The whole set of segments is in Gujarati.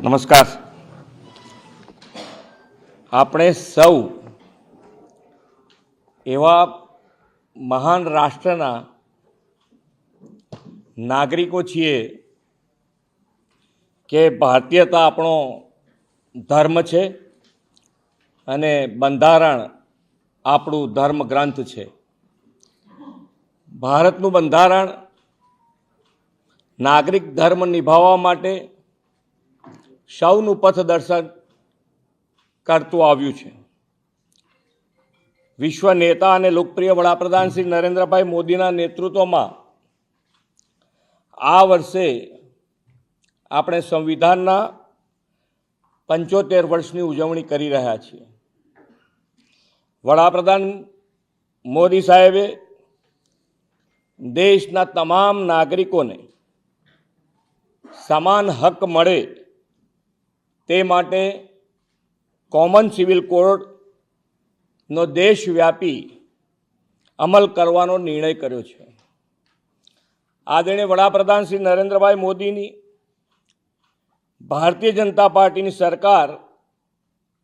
નમસ્કાર. આપણે સૌ એવા મહાન રાષ્ટ્રના નાગરિકો છીએ કે ભારતીયતા આપણો ધર્મ છે અને બંધારણ આપણું ધર્મ ગ્રંથ છે. ભારતનું બંધારણ નાગરિક ધર્મ નિભાવવા માટે સૌનું પથદર્શન કરતું આવ્યું છે. વિશ્વ નેતા અને લોકપ્રિય વડાપ્રધાન શ્રી નરેન્દ્રભાઈ મોદીના નેતૃત્વમાં આ વર્ષે આપણે સંવિધાનના 75 વર્ષની ઉજવણી કરી રહ્યા છીએ. વડાપ્રધાન મોદી સાહેબે દેશના તમામ નાગરિકોને સમાન હક મળે તે માટે કોમન સિવિલ કોડનો દેશવ્યાપી અમલ કરવાનો નિર્ણય કર્યો છે. આદરણીય વડાપ્રધાન શ્રી નરેન્દ્રભાઈ મોદીની ભારતીય જનતા પાર્ટીની સરકાર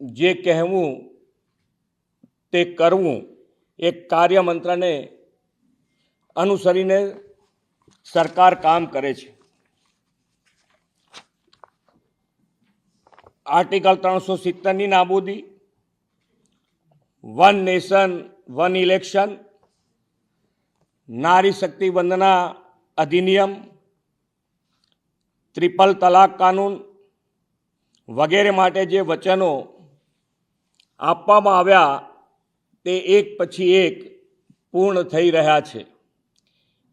જે કહેવું તે કરવું એક કાર્યમંત્રને અનુસરીને સરકાર કામ કરે છે. આર્ટિકલ 370ની નાબૂદી, વન નેશન વન ઇલેક્શન, નારી શક્તિ વંદના અધિનિયમ, ટ્રિપલ તલાક કાનૂન વગેરે માટે જે વચનો આપવામાં આવ્યા તે એક પછી એક પૂર્ણ થઈ રહ્યા છે.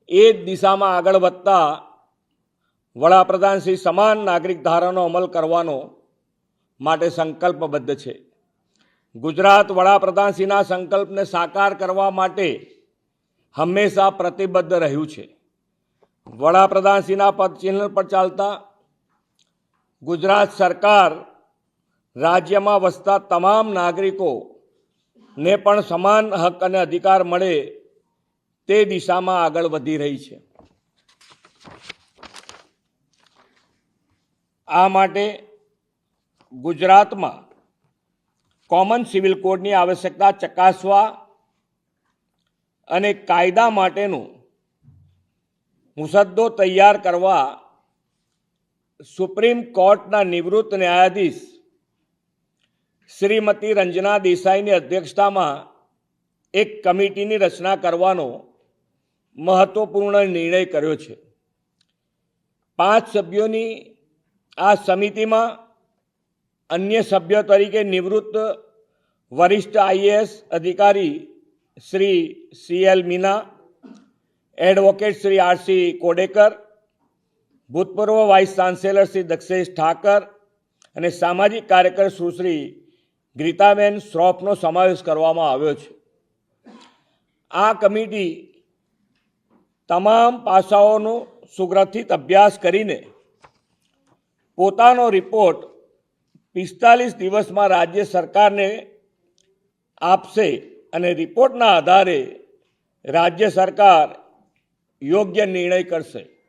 એ જ દિશામાં આગળ વધતા વડાપ્રધાન શ્રી સમાન નાગરિક ધારાનો અમલ કરવાનો માટે સંકલ્પબદ્ધ છે. ગુજરાત વડાપ્રધાનશ્રીના સંકલ્પને સાકાર કરવા માટે હંમેશા પ્રતિબદ્ધ રહ્યું છે. વડાપ્રધાનશ્રીના પદચિહ્ન પર ચાલતા ગુજરાત સરકાર રાજ્યમાં વસતા તમામ નાગરિકોને પણ સમાન હક અને અધિકાર મળે તે દિશામાં આગળ વધી રહી છે. આ માટે ગુજરાતમાં કોમન સિવિલ કોડની આવશ્યકતા ચકાસવા અને કાયદા માટેનું મુસદ્દો તૈયાર કરવા સુપ્રીમ કોર્ટના નિવૃત્ત ન્યાયાધીશ શ્રીમતી રંજના દેસાઈની અધ્યક્ષતામાં એક કમિટીની રચના કરવાનો મહત્વપૂર્ણ નિર્ણય કર્યો છે. 5 સભ્યોની આ સમિતિમાં અન્ય સભ્યો તરીકે નિવૃત્ત વરિષ્ઠ આઈએએસ અધિકારી Shri CL Meena, advocate Shri RC Kodekar, ભૂતપૂર્વ વાઇસ ચાન્સેલર શ્રી દક્ષેશ ઠાકર અને સામાજિક કાર્યકર સુશ્રી ગીતાબેન શ્રોફનો સમાવેશ કરવામાં આવ્યો છે. આ કમિટી તમામ પાસાઓનો સુગ્રથિત અભ્યાસ કરીને પોતાનો રિપોર્ટ 45 દિવસમાં રાજ્ય સરકારને આપશે અને રિપોર્ટના આધારે રાજ્ય સરકાર યોગ્ય નિર્ણય કરશે.